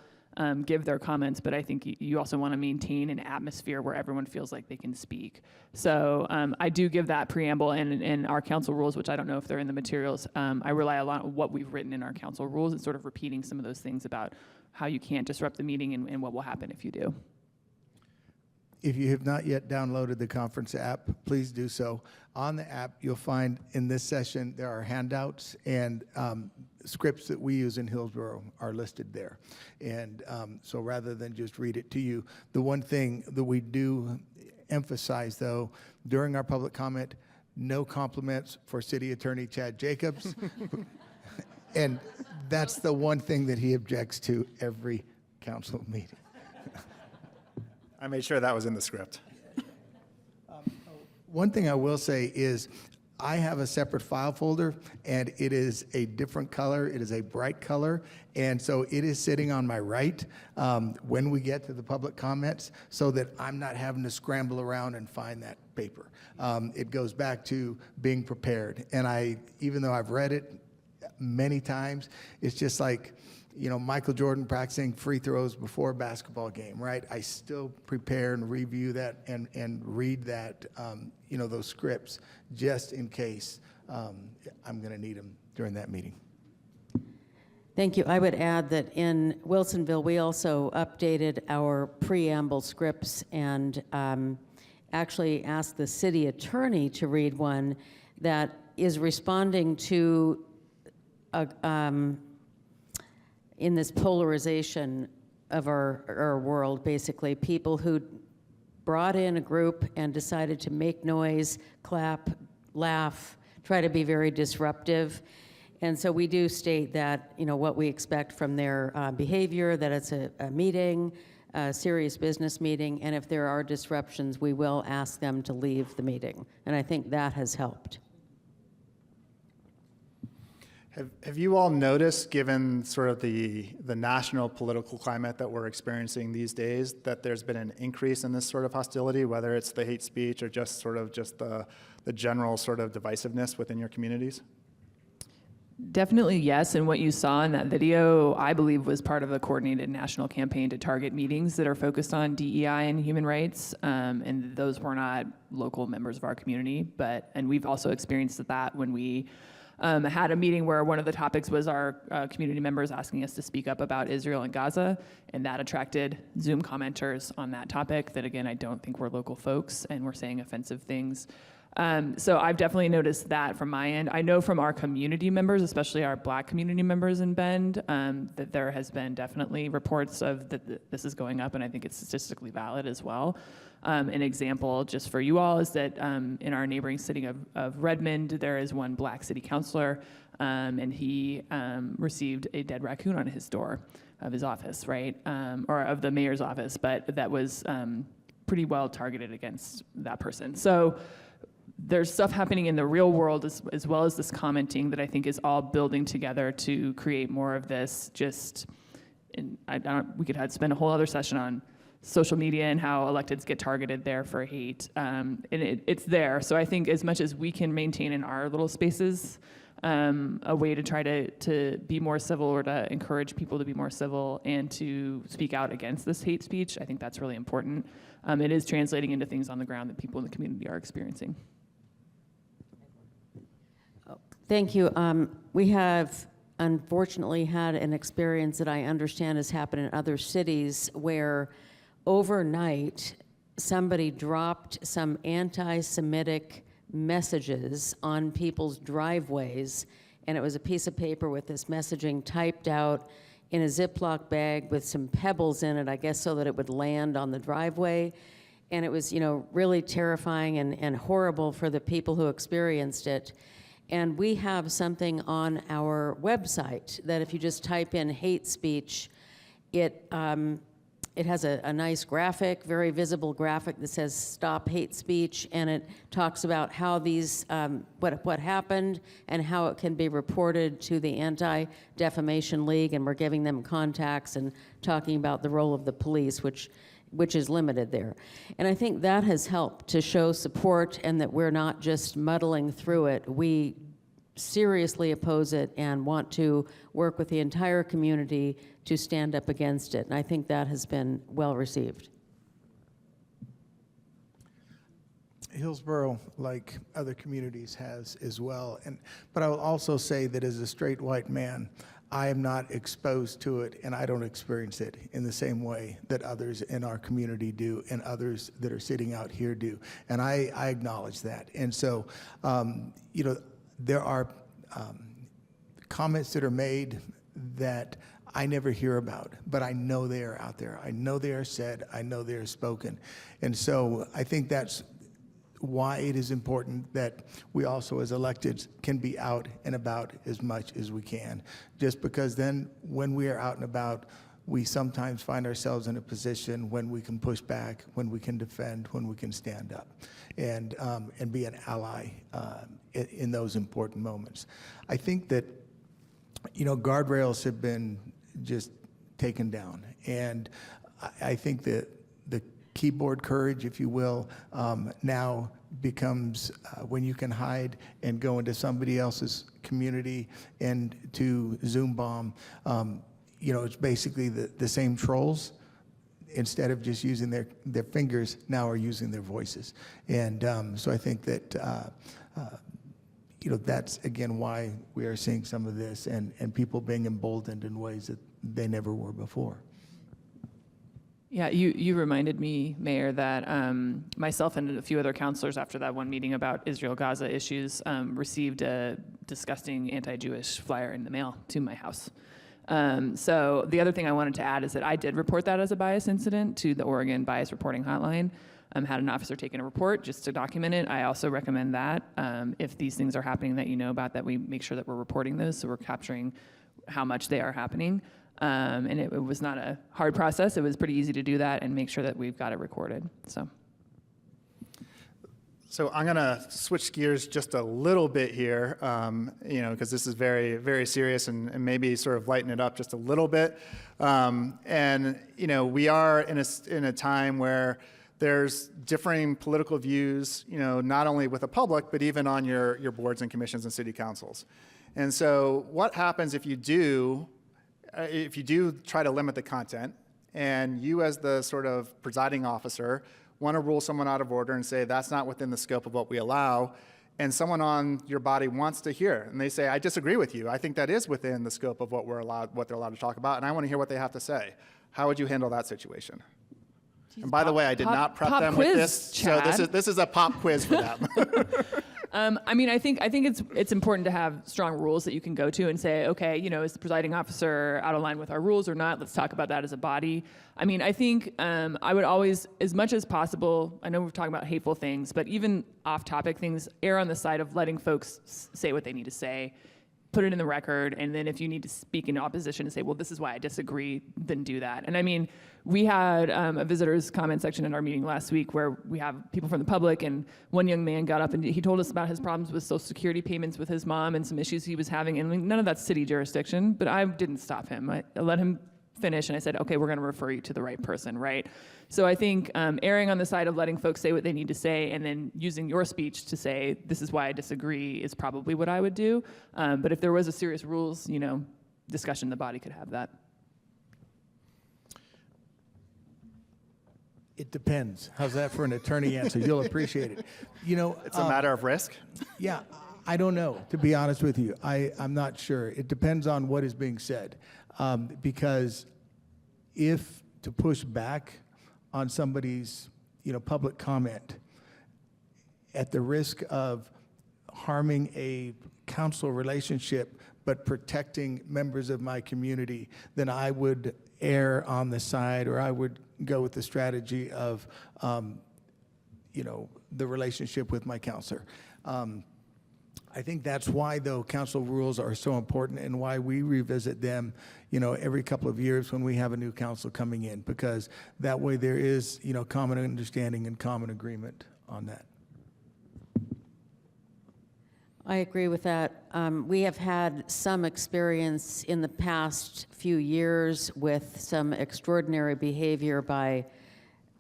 give their comments, but I think you also want to maintain an atmosphere where everyone feels like they can speak. So I do give that preamble, and in our council rules, which I don't know if they're in the materials, I rely a lot on what we've written in our council rules and sort of repeating some of those things about how you can't disrupt the meeting and what will happen if you do. If you have not yet downloaded the conference app, please do so. On the app, you'll find in this session there are handouts, and scripts that we use in Hillsborough are listed there. And so rather than just read it to you, the one thing that we do emphasize, though, during our public comment, no compliments for City Attorney Chad Jacobs. And that's the one thing that he objects to every council meeting. I made sure that was in the script. One thing I will say is I have a separate file folder, and it is a different color. It is a bright color, and so it is sitting on my right when we get to the public comments so that I'm not having to scramble around and find that paper. It goes back to being prepared, and even though I've read it many times, it's just like, Michael Jordan practicing free throws before a basketball game, right? I still prepare and review that and read that, those scripts just in case I'm going to need them during that meeting. Thank you. I would add that in Wilsonville, we also updated our preamble scripts and actually asked the city attorney to read one that is responding to in this polarization of our world, basically, people who brought in a group and decided to make noise, clap, laugh, try to be very disruptive. And so we do state that, what we expect from their behavior, that it's a meeting, a serious business meeting, and if there are disruptions, we will ask them to leave the meeting. And I think that has helped. Have you all noticed, given sort of the national political climate that we're experiencing these days, that there's been an increase in this sort of hostility, whether it's the hate speech or just the general sort of divisiveness within your communities? Definitely yes, and what you saw in that video, I believe, was part of a coordinated national campaign to target meetings that are focused on DEI and human rights, and those were not local members of our community, and we've also experienced that when we had a meeting where one of the topics was our community members asking us to speak up about Israel and Gaza, and that attracted Zoom commenters on that topic that, again, I don't think were local folks and were saying offensive things. So I've definitely noticed that from my end. I know from our community members, especially our Black community members in Bend, that there has been definitely reports of that this is going up, and I think it's statistically valid as well. An example, just for you all, is that in our neighboring city of Redmond, there is one Black city councilor, and he received a dead raccoon on his door of his office, right? Or of the mayor's office, but that was pretty well targeted against that person. So there's stuff happening in the real world as well as this commenting that I think is all building together to create more of this we could spend a whole other session on social media and how electeds get targeted there for hate. And it's there. So I think as much as we can maintain in our little spaces a way to try to be more civil or to encourage people to be more civil and to speak out against this hate speech, I think that's really important. It is translating into things on the ground that people in the community are experiencing. Thank you. We have unfortunately had an experience that I understand has happened in other cities where overnight somebody dropped some anti-Semitic messages on people's driveways, and it was a piece of paper with this messaging typed out in a Ziploc bag with some pebbles in it, I guess so that it would land on the driveway. And it was, really terrifying and horrible for the people who experienced it. And we have something on our website that if you just type in hate speech, it has a nice graphic, very visible graphic that says stop hate speech, and it talks about how these, what happened and how it can be reported to the Anti-Defamation League, and we're giving them contacts and talking about the role of the police, which is limited there. And I think that has helped to show support and that we're not just muddling through it. We seriously oppose it and want to work with the entire community to stand up against it. And I think that has been well received. Hillsborough, like other communities, has as well. But I will also say that as a straight white man, I am not exposed to it, and I don't experience it in the same way that others in our community do and others that are sitting out here do. And I acknowledge that. And so, there are comments that are made that I never hear about, but I know they are out there. I know they are said. I know they are spoken. And so I think that's why it is important that we also as electeds can be out and about as much as we can. Just because then when we are out and about, we sometimes find ourselves in a position when we can push back, when we can defend, when we can stand up and be an ally in those important moments. I think that, guardrails have been just taken down. And I think that the keyboard courage, if you will, now becomes when you can hide and go into somebody else's community and to Zoom bomb. It's basically the same trolls. Instead of just using their fingers, now are using their voices. And so I think that that's again why we are seeing some of this and people being emboldened in ways that they never were before. Yeah, you reminded me, Mayor, that myself and a few other counselors after that one meeting about Israel-Gaza issues received a disgusting anti-Jewish flyer in the mail to my house. So the other thing I wanted to add is that I did report that as a bias incident to the Oregon Bias Reporting Hotline. Had an officer taken a report just to document it. I also recommend that if these things are happening that you know about, that we make sure that we're reporting those so we're capturing how much they are happening. And it was not a hard process. It was pretty easy to do that and make sure that we've got it recorded. So I'm going to switch gears just a little bit here, because this is very, very serious, and maybe sort of lighten it up just a little bit. We are in a time where there's differing political views, not only with the public, but even on your boards and commissions and city councils. And so what happens if you do try to limit the content, and you as the sort of presiding officer want to rule someone out of order and say that's not within the scope of what we allow, and someone on your body wants to hear, and they say, I disagree with you. I think that is within the scope of what they're allowed to talk about, and I want to hear what they have to say. How would you handle that situation? And by the way, I did not prep them with this, so this is a pop quiz for them. I think it's important to have strong rules that you can go to and say, okay, is the presiding officer out of line with our rules or not? Let's talk about that as a body. I think I would always, as much as possible, I know we're talking about hateful things, but even off-topic things, err on the side of letting folks say what they need to say, put it in the record, and then if you need to speak in opposition and say, well, this is why I disagree, then do that. And we had a visitors comment section in our meeting last week where we have people from the public, and one young man got up and he told us about his problems with Social Security payments with his mom and some issues he was having, and none of that's city jurisdiction, but I didn't stop him. I let him finish, and I said, okay, we're going to refer you to the right person, right? So I think erring on the side of letting folks say what they need to say and then using your speech to say, this is why I disagree, is probably what I would do. But if there was a serious rules, discussion, the body could have that. It depends. How's that for an attorney answer? You'll appreciate it. It's a matter of risk. Yeah, I don't know, to be honest with you. I'm not sure. It depends on what is being said. Because if to push back on somebody's, public comment at the risk of harming a council relationship but protecting members of my community, then I would err on the side, or I would go with the strategy of, the relationship with my counselor. I think that's why, though, council rules are so important and why we revisit them, every couple of years when we have a new council coming in, because that way there is, common understanding and common agreement on that. I agree with that. We have had some experience in the past few years with some extraordinary behavior by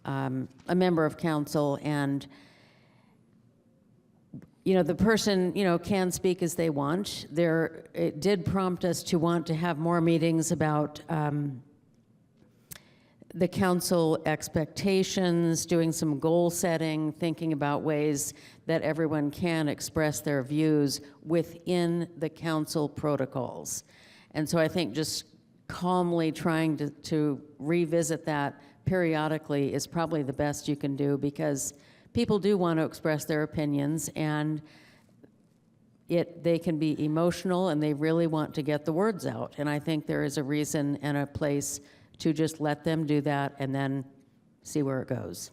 a member of council, and the person, can speak as they want. It did prompt us to want to have more meetings about the council expectations, doing some goal setting, thinking about ways that everyone can express their views within the council protocols. And so I think just calmly trying to revisit that periodically is probably the best you can do, because people do want to express their opinions, and they can be emotional and they really want to get the words out. And I think there is a reason and a place to just let them do that and then see where it goes.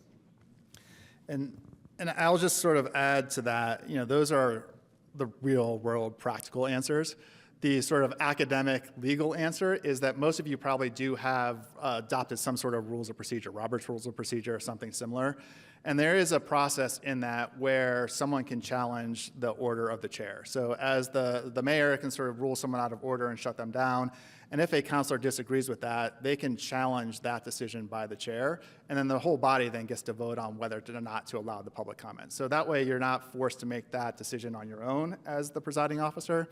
And I'll just sort of add to that, those are the real world practical answers. The sort of academic legal answer is that most of you probably do have adopted some sort of rules of procedure, Robert's Rules of Procedure or something similar. And there is a process in that where someone can challenge the order of the chair. So as the mayor can sort of rule someone out of order and shut them down, and if a councilor disagrees with that, they can challenge that decision by the chair, and then the whole body then gets to vote on whether or not to allow the public comment. So that way you're not forced to make that decision on your own as the presiding officer.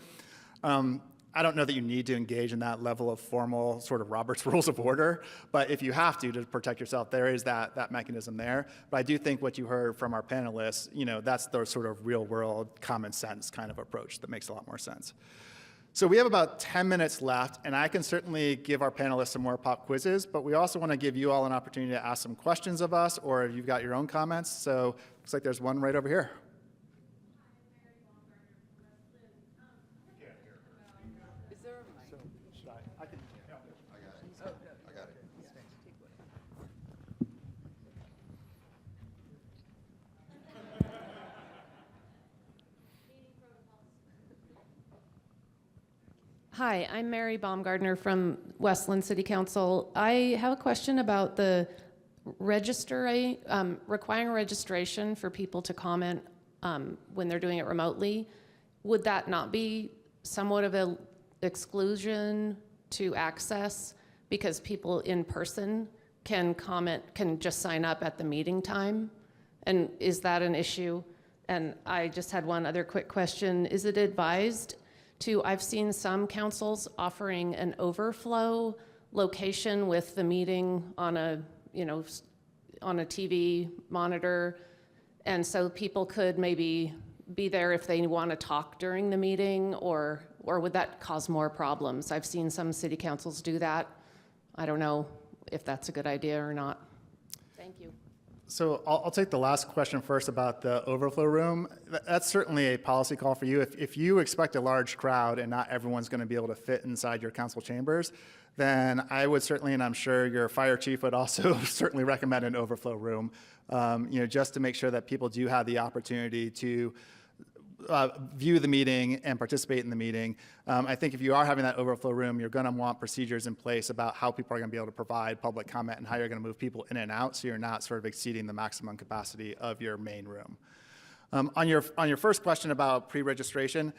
I don't know that you need to engage in that level of formal sort of Robert's Rules of Order, but if you have to protect yourself, there is that mechanism there. But I do think what you heard from our panelists, that's the sort of real world common sense kind of approach that makes a lot more sense. So we have about 10 minutes left, and I can certainly give our panelists some more pop quizzes, but we also want to give you all an opportunity to ask some questions of us, or if you've got your own comments. So looks like there's one right over here. Hi, I'm Mary Baumgardner from Westland City Council. I have a question about the requiring registration for people to comment when they're doing it remotely. Would that not be somewhat of an exclusion to access because people in person can comment, can just sign up at the meeting time? And is that an issue? And I just had one other quick question. Is it advised to, I've seen some councils offering an overflow location with the meeting on a, on a TV monitor, and so people could maybe be there if they want to talk during the meeting, or would that cause more problems? I've seen some city councils do that. I don't know if that's a good idea or not. Thank you. So I'll take the last question first about the overflow room. That's certainly a policy call for you. If you expect a large crowd and not everyone's going to be able to fit inside your council chambers, then I would certainly, and I'm sure your fire chief would also certainly recommend an overflow room, just to make sure that people do have the opportunity to view the meeting and participate in the meeting. I think if you are having that overflow room, you're going to want procedures in place about how people are going to be able to provide public comment and how you're going to move people in and out, so you're not sort of exceeding the maximum capacity of your main room. On your first question about pre-registration,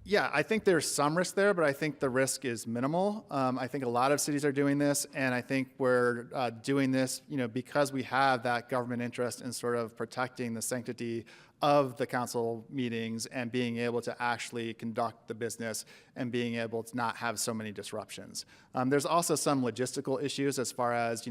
yeah, I think there's some risk there, but I think the risk is minimal. I think a lot of cities are doing this, and I think we're doing this, because we have that government interest in sort of protecting the sanctity of the council meetings and being able to actually conduct the business and being able to not have so many disruptions. There's also some logistical issues as far as,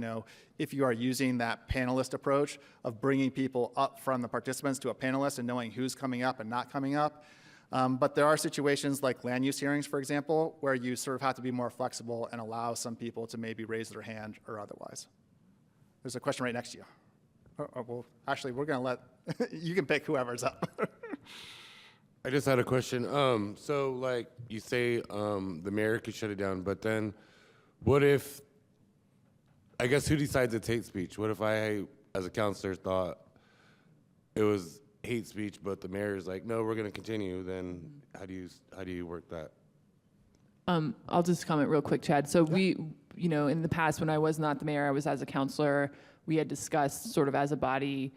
if you are using that panelist approach of bringing people up from the participants to a panelist and knowing who's coming up and not coming up. But there are situations like land use hearings, for example, where you sort of have to be more flexible and allow some people to maybe raise their hand or otherwise. There's a question right next to you. Well, actually, we're going to let, you can pick whoever's up. I just had a question. So like you say the mayor could shut it down, but then what if, I guess who decides it's hate speech? What if I, as a counselor, thought it was hate speech, but the mayor is like, no, we're going to continue? Then how do you work that? I'll just comment real quick, Chad. So we, in the past when I was not the mayor, I was as a counselor, we had discussed sort of as a body,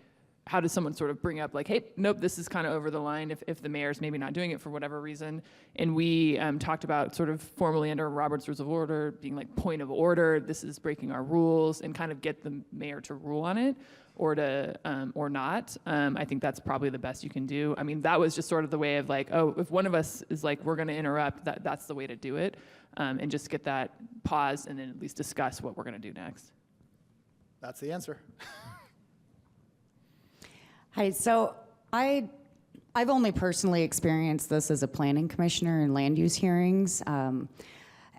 how does someone sort of bring up like, hey, nope, this is kind of over the line if the mayor's maybe not doing it for whatever reason. And we talked about sort of formally under Robert's Rules of Order being like point of order, this is breaking our rules, and kind of get the mayor to rule on it or to or not. I think that's probably the best you can do. I mean, that was just sort of the way of like, oh, if one of us is like, we're going to interrupt, that's the way to do it, and just get that paused and then at least discuss what we're going to do next. That's the answer. Hi, so I've only personally experienced this as a planning commissioner in land use hearings,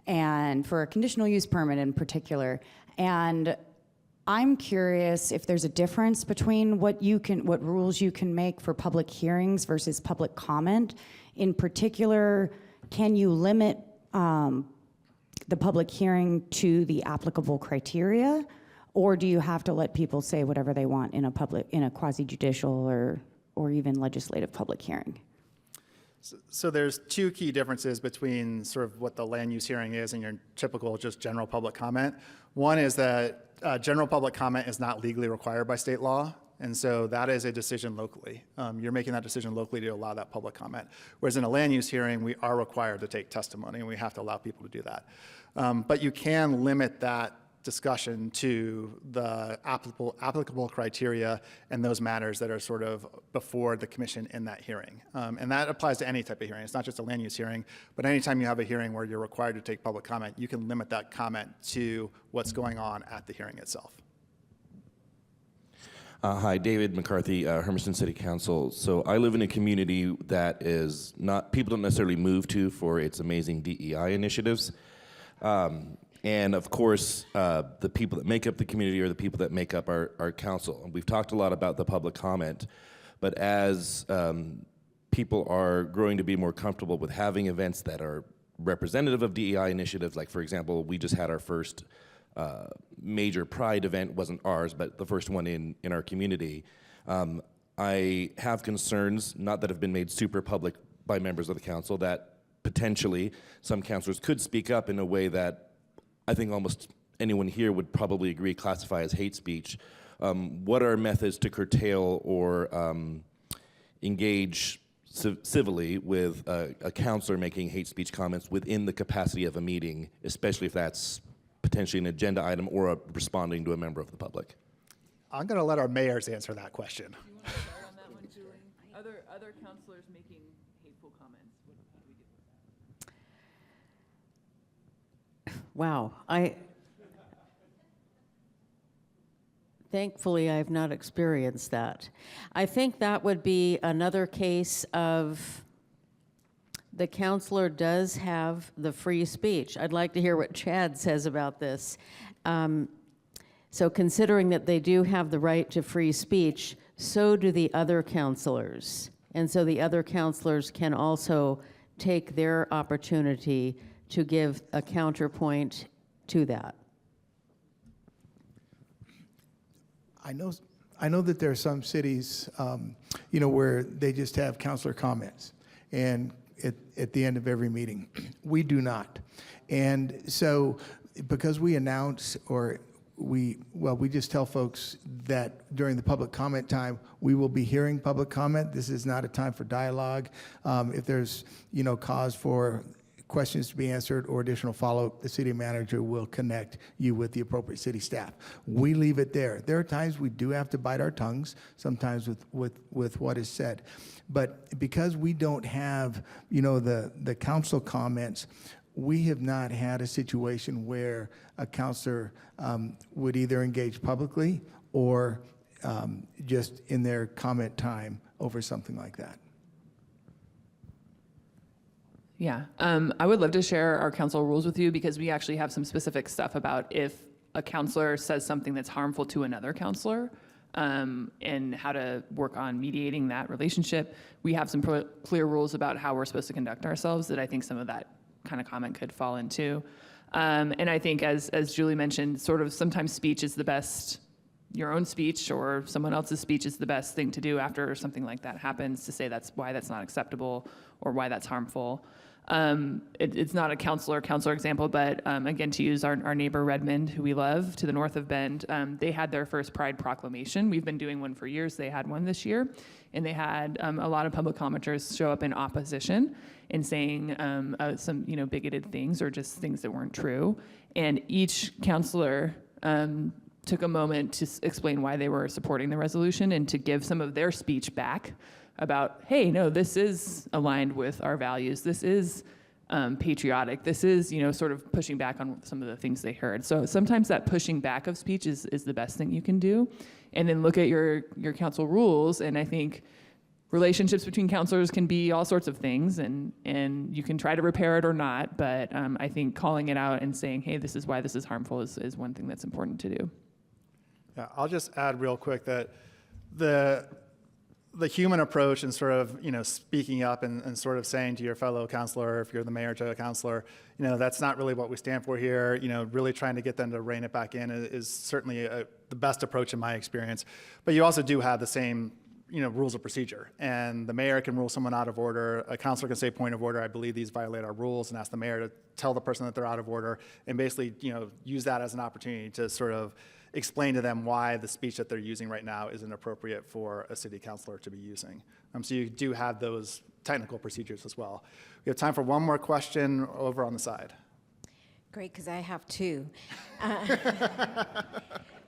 and for a conditional use permit in particular. And I'm curious if there's a difference between what rules you can make for public hearings versus public comment. In particular, can you limit the public hearing to the applicable criteria? Or do you have to let people say whatever they want in a quasi-judicial or even legislative public hearing? So there's two key differences between sort of what the land use hearing is and your typical just general public comment. One is that general public comment is not legally required by state law. And so that is a decision locally. You're making that decision locally to allow that public comment. Whereas in a land use hearing, we are required to take testimony, and we have to allow people to do that. But you can limit that discussion to the applicable criteria and those matters that are sort of before the commission in that hearing. And that applies to any type of hearing. It's not just a land use hearing, but anytime you have a hearing where you're required to take public comment, you can limit that comment to what's going on at the hearing itself. Hi, David McCarthy, Hermiston City Council. So I live in a community that is not, people don't necessarily move to for its amazing DEI initiatives. And of course, the people that make up the community are the people that make up our council. And we've talked a lot about the public comment, but as people are growing to be more comfortable with having events that are representative of DEI initiatives, like for example, we just had our first major Pride event, wasn't ours, but the first one in our community. I have concerns, not that have been made super public by members of the council, that potentially some councilors could speak up in a way that I think almost anyone here would probably agree classify as hate speech. What are methods to curtail or engage civilly with a counselor making hate speech comments within the capacity of a meeting, especially if that's potentially an agenda item or responding to a member of the public? I'm going to let our mayors answer that question. Do you want to start on that one, Julie? Other counselors making hateful comments. How do we deal with that? Wow. Thankfully, I've not experienced that. I think that would be another case of the counselor does have the free speech. I'd like to hear what Chad says about this. So considering that they do have the right to free speech, so do the other counselors. And so the other counselors can also take their opportunity to give a counterpoint to that. I know that there are some cities, where they just have counselor comments, and at the end of every meeting, we do not. And so, because we announce we just tell folks that during the public comment time, we will be hearing public comment. This is not a time for dialogue. If there's, cause for questions to be answered or additional follow-up, the city manager will connect you with the appropriate city staff. We leave it there. There are times we do have to bite our tongues, sometimes with what is said. But because we don't have, the council comments, we have not had a situation where a counselor would either engage publicly or just in their comment time over something like that. Yeah, I would love to share our council rules with you because we actually have some specific stuff about if a counselor says something that's harmful to another counselor and how to work on mediating that relationship. We have some clear rules about how we're supposed to conduct ourselves that I think some of that kind of comment could fall into. And I think as Julie mentioned, sort of sometimes speech is the best, your own speech or someone else's speech is the best thing to do after something like that happens, to say that's why that's not acceptable or why that's harmful. It's not a counselor example, but again, to use our neighbor Redmond, who we love, to the north of Bend, they had their first Pride proclamation. We've been doing one for years. They had one this year, and they had a lot of public commenters show up in opposition and saying some bigoted things or just things that weren't true. And each counselor took a moment to explain why they were supporting the resolution and to give some of their speech back about, hey, no, this is aligned with our values. This is patriotic. This is, sort of pushing back on some of the things they heard. So sometimes that pushing back of speech is the best thing you can do. And then look at your council rules. And I think relationships between counselors can be all sorts of things, and you can try to repair it or not. But I think calling it out and saying, hey, this is why this is harmful is one thing that's important to do. Yeah, I'll just add real quick that the human approach and sort of, speaking up and sort of saying to your fellow counselor, if you're the mayor to a counselor, that's not really what we stand for here. Really trying to get them to rein it back in is certainly the best approach in my experience. But you also do have the same, rules of procedure. And the mayor can rule someone out of order. A counselor can say point of order. I believe these violate our rules, and ask the mayor to tell the person that they're out of order and basically, use that as an opportunity to sort of explain to them why the speech that they're using right now isn't appropriate for a city councilor to be using. So you do have those technical procedures as well. We have time for one more question over on the side. Great, because I have two.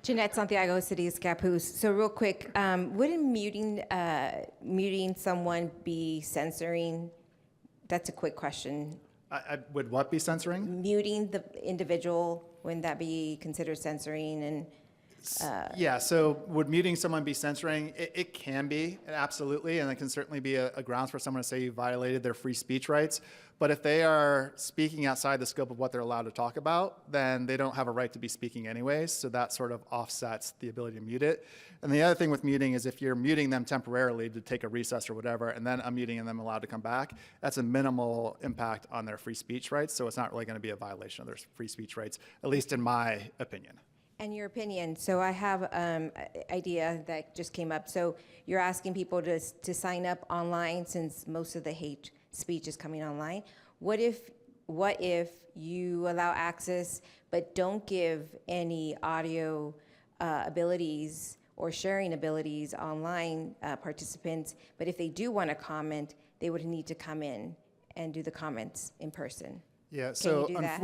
Jeanette Santiago, City of Scappoose. So real quick, wouldn't muting someone be censoring? That's a quick question. Would what be censoring? Muting the individual, wouldn't that be considered censoring? And yeah, so would muting someone be censoring? It can be, absolutely, and it can certainly be a grounds for someone to say you violated their free speech rights. But if they are speaking outside the scope of what they're allowed to talk about, then they don't have a right to be speaking anyways, so that sort of offsets the ability to mute it. And the other thing with muting is if you're muting them temporarily to take a recess or whatever, and then unmuting and them allowed to come back, that's a minimal impact on their free speech rights, so it's not really going to be a violation of their free speech rights, at least in my opinion. And your opinion. So I have an idea that just came up. So you're asking people to sign up online since most of the hate speech is coming online. What if you allow access but don't give any audio abilities or sharing abilities online participants, but if they do want to comment, they would need to come in and do the comments in person. Yeah, Can so you do that?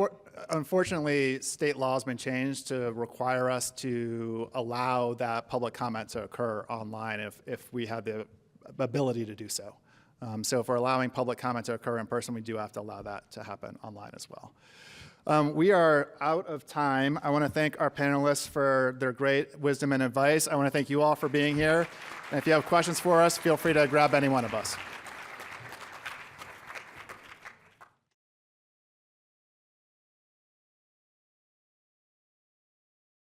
unfortunately, state law has been changed to require us to allow that public comment to occur online if we have the ability to do so. So if we're allowing public comment to occur in person, we do have to allow that to happen online as well. We are out of time. I want to thank our panelists for their great wisdom and advice. I want to thank you all for being here. And if you have questions for us, feel free to grab any one of us.